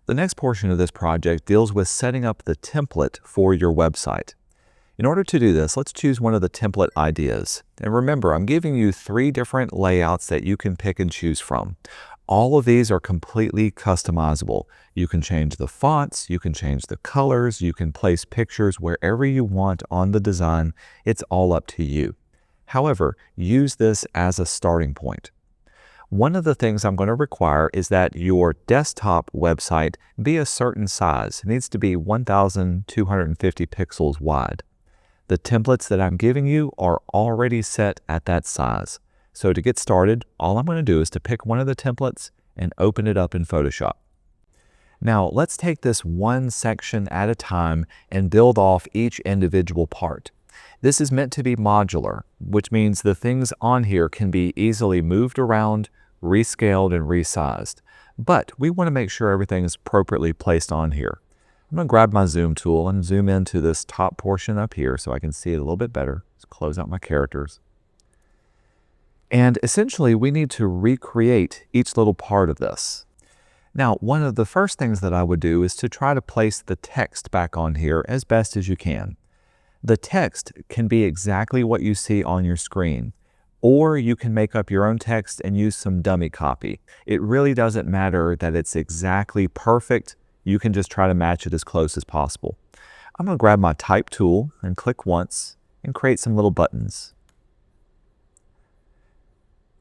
The next portion of this project deals with setting up the template for your website. In order to do this, let's choose one of the template ideas. And remember, I'm giving you 3 different layouts that you can pick and choose from. All of these are completely customizable. You can change the fonts, you can change the colors, you can place pictures wherever you want on the design. It's all up to you. However, use this as a starting point. One of the things I'm going to require is that your desktop website be a certain size. It needs to be 1,250 pixels wide. The templates that I'm giving you are already set at that size. So to get started, all I'm going to do is to pick one of the templates and open it up in Photoshop. Now let's take this one section at a time and build off each individual part. This is meant to be modular, which means the things on here can be easily moved around, rescaled, and resized. But we want to make sure everything is appropriately placed on here. I'm going to grab my zoom tool and zoom into this top portion up here so I can see it a little bit better. Let's close out my characters. And essentially, we need to recreate each little part of this. Now, one of the first things that I would do is to try to place the text back on here as best as you can. The text can be exactly what you see on your screen, or you can make up your own text and use some dummy copy. It really doesn't matter that it's exactly perfect. You can just try to match it as close as possible. I'm going to grab my type tool and click once and create some little buttons.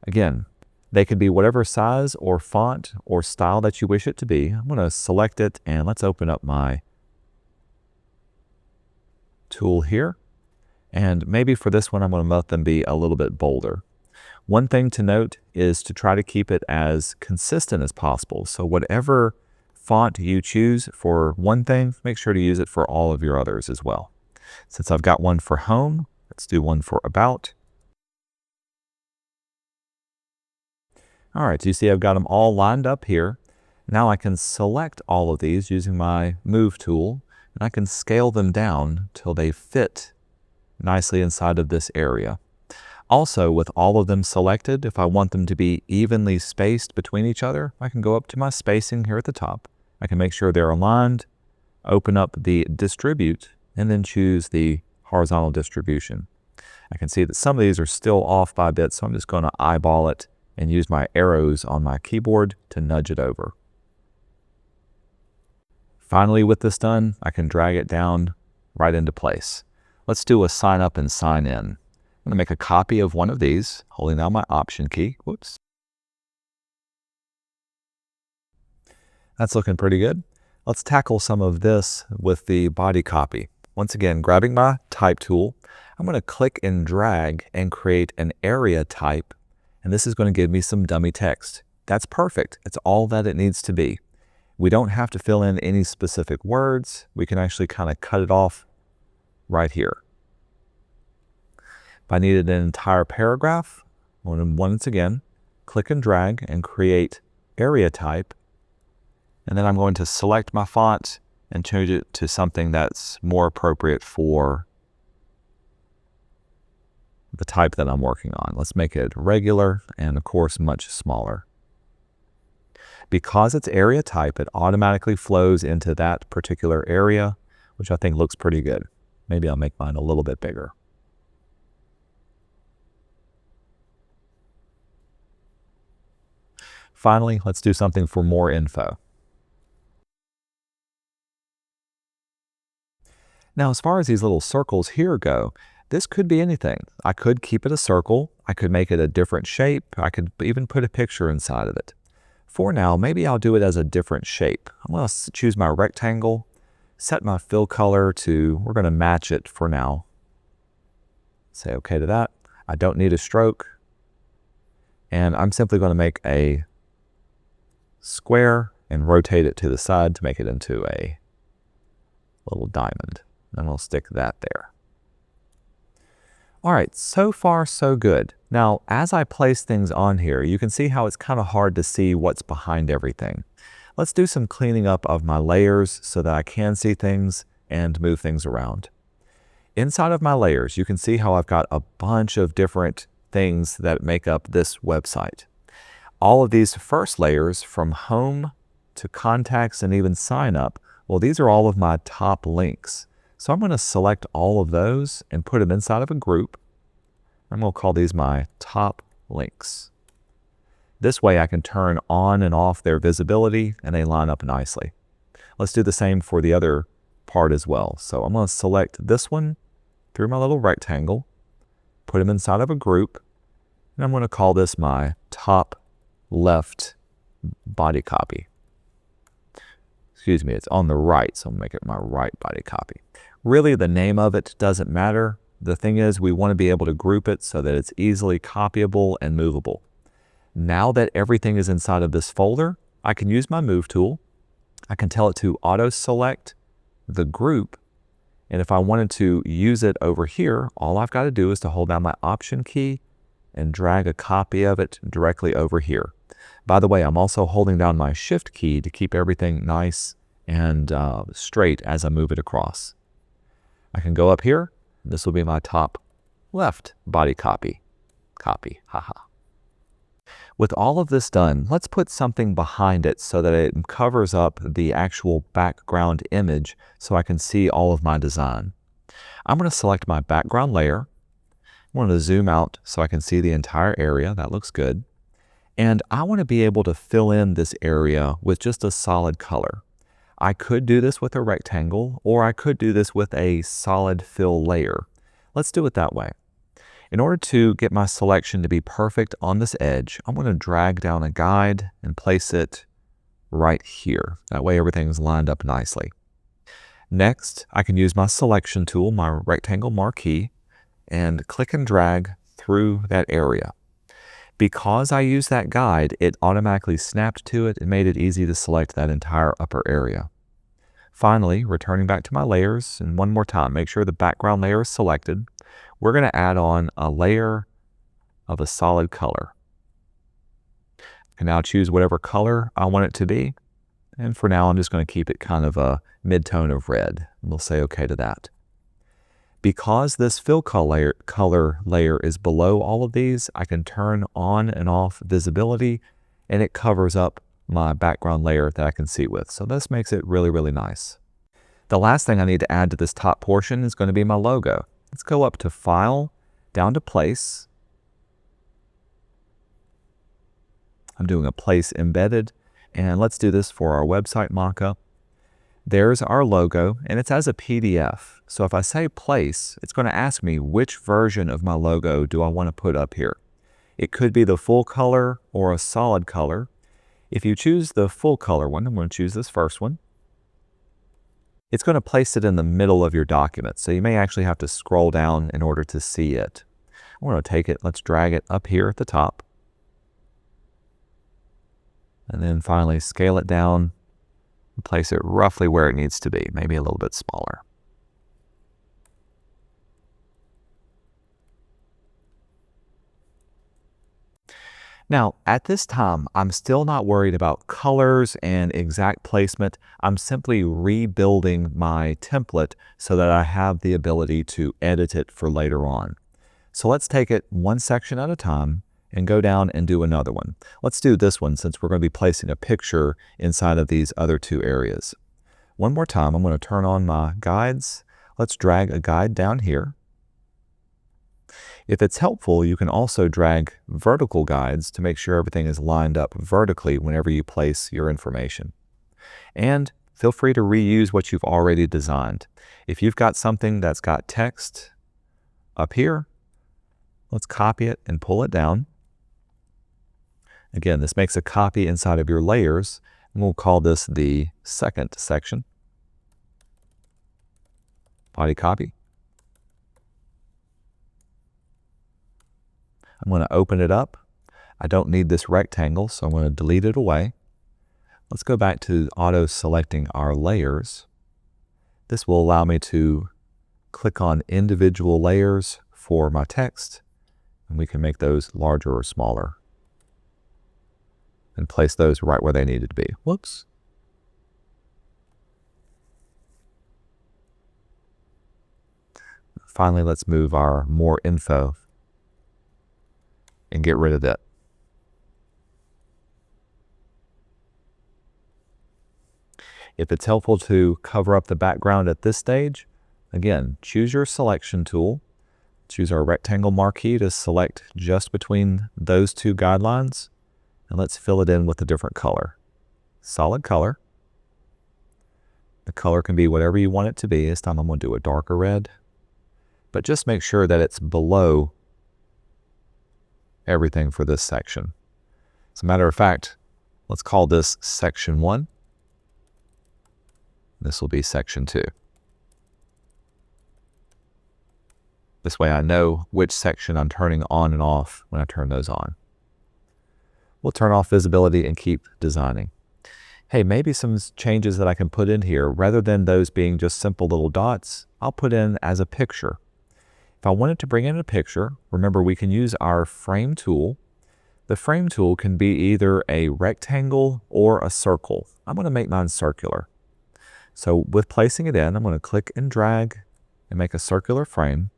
Again, they could be whatever size or font or style that you wish it to be. I'm going to select it and let's open up my tool here. And maybe for this one, I'm going to let them be a little bit bolder. One thing to note is to try to keep it as consistent as possible. So whatever font you choose for one thing, make sure to use it for all of your others as well. Since I've got one for home, let's do one for about. All right, so you see I've got them all lined up here. Now I can select all of these using my Move tool, and I can scale them down till they fit nicely inside of this area. Also, with all of them selected, if I want them to be evenly spaced between each other, I can go up to my spacing here at the top. I can make sure they're aligned, open up the Distribute, and then choose the horizontal distribution. I can see that some of these are still off by a bit, so I'm just going to eyeball it and use my arrows on my keyboard to nudge it over. Finally, with this done, I can drag it down right into place. Let's do a sign up and sign in. I'm going to make a copy of one of these, holding down my Option key. Whoops. That's looking pretty good. Let's tackle some of this with the body copy. Once again, grabbing my type tool, I'm going to click and drag and create an area type. And this is going to give me some dummy text. That's perfect. It's all that it needs to be. We don't have to fill in any specific words. We can actually kind of cut it off right here. If I needed an entire paragraph, once again, click and drag and create area type. And then I'm going to select my font and change it to something that's more appropriate for the type that I'm working on. Let's make it regular and of course much smaller. Because it's area type, it automatically flows into that particular area, which I think looks pretty good. Maybe I'll make mine a little bit bigger. Finally, let's do something for more info. Now, as far as these little circles here go, this could be anything. I could keep it a circle. I could make it a different shape. I could even put a picture inside of it. For now, maybe I'll do it as a different shape. I'm going to choose my rectangle, set my fill color to, we're going to match it for now. Say okay to that. I don't need a stroke. And I'm simply going to make a square and rotate it to the side to make it into a little diamond. And I'll stick that there. All right, so far so good. Now, as I place things on here, you can see how it's kind of hard to see what's behind everything. Let's do some cleaning up of my layers so that I can see things and move things around. Inside of my layers, you can see how I've got a bunch of different things that make up this website. All of these first layers from home to contacts, and even sign up, well, these are all of my top links. So I'm going to select all of those and put them inside of a group. I'm going to call these my top links. This way I can turn on and off their visibility and they line up nicely. Let's do the same for the other part as well. So I'm going to select this one through my little rectangle, put them inside of a group, and I'm going to call this my top left body copy. Excuse me, it's on the right, so I'll make it my right body copy. Really, the name of it doesn't matter. The thing is, we want to be able to group it so that it's easily copyable and movable. Now that everything is inside of this folder, I can use my Move tool. I can tell it to auto-select the group, and if I wanted to use it over here, all I've got to do is to hold down my Option key and drag a copy of it directly over here. By the way, I'm also holding down my Shift key to keep everything nice and straight as I move it across. I can go up here. This will be my top left body copy. Haha. With all of this done, let's put something behind it so that it covers up the actual background image so I can see all of my design. I'm going to select my background layer. I want to zoom out so I can see the entire area. That looks good. And I want to be able to fill in this area with just a solid color. I could do this with a rectangle, or I could do this with a solid fill layer. Let's do it that way. In order to get my selection to be perfect on this edge, I'm going to drag down a guide and place it right here. That way everything's lined up nicely. Next, I can use my selection tool, my rectangle marquee, and click and drag through that area. Because I used that guide, it automatically snapped to it and made it easy to select that entire upper area. Finally, returning back to my layers, and one more time, make sure the background layer is selected. We're going to add on a layer of a solid color. I can now choose whatever color I want it to be. And for now, I'm just going to keep it kind of a mid-tone of red. And we'll say OK to that. Because this fill color layer is below all of these, I can turn on and off visibility, and it covers up my background layer that I can see with. So this makes it really, really nice. The last thing I need to add to this top portion is going to be my logo. Let's go up to File, down to Place. I'm doing a Place Embedded, and let's do this for our website mockup. There's our logo, and it's as a PDF. So if I say Place, it's going to ask me which version of my logo do I want to put up here. It could be the full color or a solid color. If you choose the full color one, I'm going to choose this first one. It's going to place it in the middle of your document, so you may actually have to scroll down in order to see it. I want to take it, let's drag it up here at the top. And then finally scale it down and place it roughly where it needs to be, maybe a little bit smaller. Now, at this time, I'm still not worried about colors and exact placement. I'm simply rebuilding my template so that I have the ability to edit it for later on. So let's take it one section at a time and go down and do another one. Let's do this one since we're going to be placing a picture inside of these other two areas. One more time, I'm going to turn on my guides. Let's drag a guide down here. If it's helpful, you can also drag vertical guides to make sure everything is lined up vertically whenever you place your information. And feel free to reuse what you've already designed. If you've got something that's got text up here, let's copy it and pull it down. Again, this makes a copy inside of your layers, and we'll call this the second section. Body copy. I'm going to open it up. I don't need this rectangle, so I'm going to delete it away. Let's go back to auto-selecting our layers. This will allow me to click on individual layers for my text, and we can make those larger or smaller and place those right where they needed to be. Whoops. Finally, let's move our more info and get rid of that. If it's helpful to cover up the background at this stage, again, choose your selection tool. Choose our rectangle marquee to select just between those two guidelines, and let's fill it in with a different color. Solid color. The color can be whatever you want it to be. This time I'm going to do a darker red, but just make sure that it's below everything for this section. As a matter of fact, let's call this section 1. This will be section 2. This way I know which section I'm turning on and off when I turn those on. We'll turn off visibility and keep designing. Hey, maybe some changes that I can put in here, rather than those being just simple little dots, I'll put in as a picture. If I wanted to bring in a picture, remember we can use our frame tool. The frame tool can be either a rectangle or a circle. I'm going to make mine circular. So with placing it in, I'm going to click and drag and make a circular frame.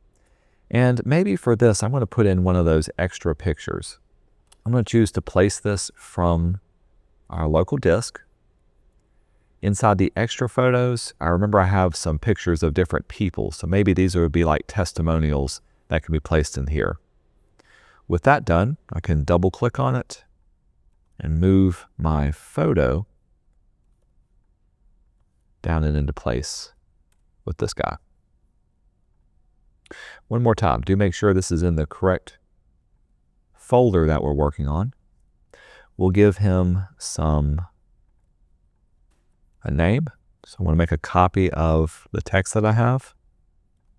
And maybe for this, I'm going to put in one of those extra pictures. I'm going to choose to place this from our local disk. Inside the extra photos, I remember I have some pictures of different people, so maybe these would be like testimonials that can be placed in here. With that done, I can double click on it and move my photo down and into place with this guy. One more time, do make sure this is in the correct folder that we're working on. We'll give him a name. So I want to make a copy of the text that I have.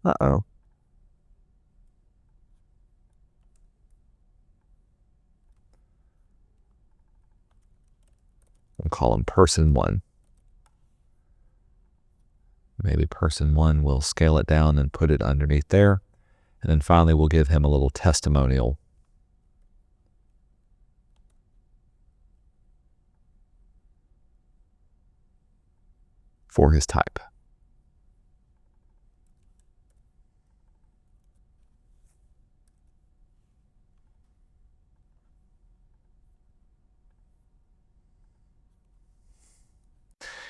Uh-oh. I'll call him person 1. Maybe person 1 will scale it down and put it underneath there. And then finally, we'll give him a little testimonial. For his type.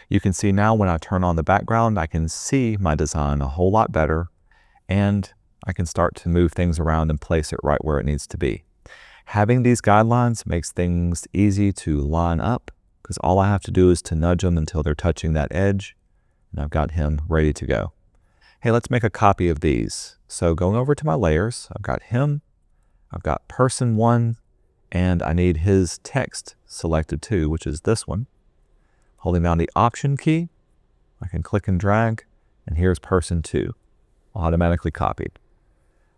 You can see now when I turn on the background, I can see my design a whole lot better, and I can start to move things around and place it right where it needs to be. Having these guidelines makes things easy to line up, because all I have to do is to nudge them until they're touching that edge, and I've got him ready to go. Hey, let's make a copy of these. So going over to my layers, I've got him, I've got person 1, and I need his text selected too, which is this one. Holding down the Option key, I can click and drag, and here's person 2, automatically copied.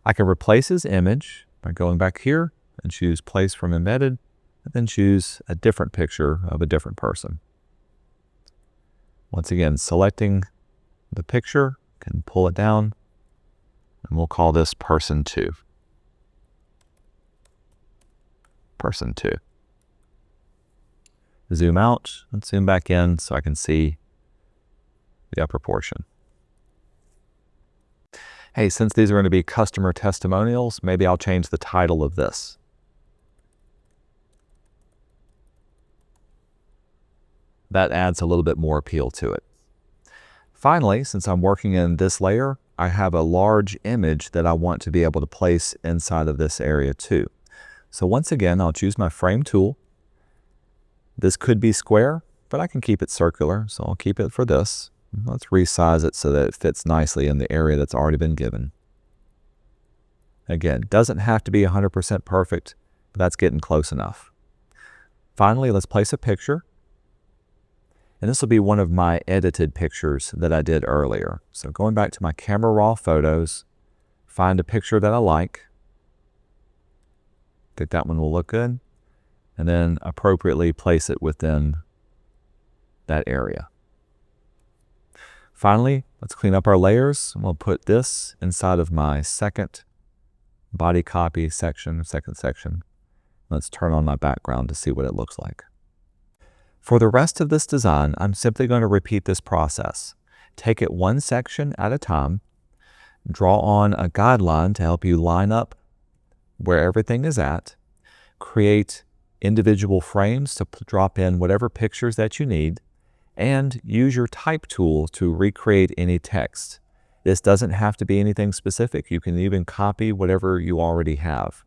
I can replace his image by going back here and choose Place from Embedded, and then choose a different picture of a different person. Once again, selecting the picture, can pull it down, and we'll call this person 2. Person 2. Zoom out and zoom back in so I can see the upper portion. Hey, since these are going to be customer testimonials, maybe I'll change the title of this. That adds a little bit more appeal to it. Finally, since I'm working in this layer, I have a large image that I want to be able to place inside of this area too. So once again, I'll choose my frame tool. This could be square, but I can keep it circular, so I'll keep it for this. Let's resize it so that it fits nicely in the area that's already been given. Again, doesn't have to be 100% perfect, but that's getting close enough. Finally, let's place a picture. And this will be one of my edited pictures that I did earlier. So going back to my camera raw photos, find a picture that I like. Think that one will look good. And then appropriately place it within that area. Finally, let's clean up our layers. We'll put this inside of my second body copy section, second section. Let's turn on my background to see what it looks like. For the rest of this design, I'm simply going to repeat this process. Take it one section at a time, draw on a guideline to help you line up where everything is at, create individual frames to drop in whatever pictures that you need, And use your type tool to recreate any text. This doesn't have to be anything specific. You can even copy whatever you already have.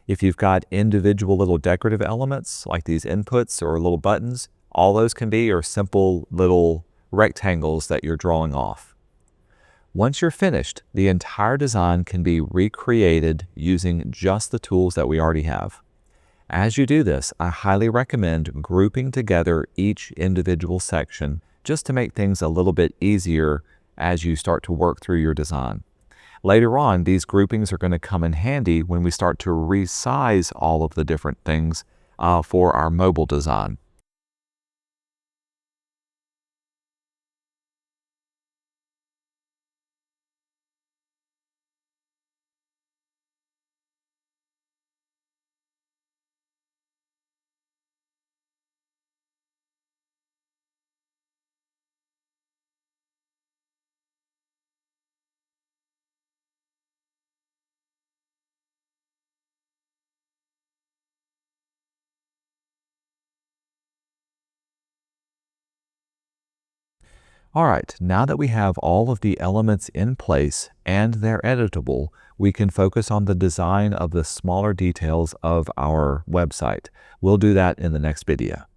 If you've got individual little decorative elements like these inputs or little buttons, all those can be your simple little rectangles that you're drawing off. Once you're finished, the entire design can be recreated using just the tools that we already have. As you do this, I highly recommend grouping together each individual section just to make things a little bit easier as you start to work through your design. Later on, these groupings are going to come in handy when we start to resize all of the different things for our mobile design. All right, now that we have all of the elements in place and they're editable, we can focus on the design of the smaller details of our website. We'll do that in the next video.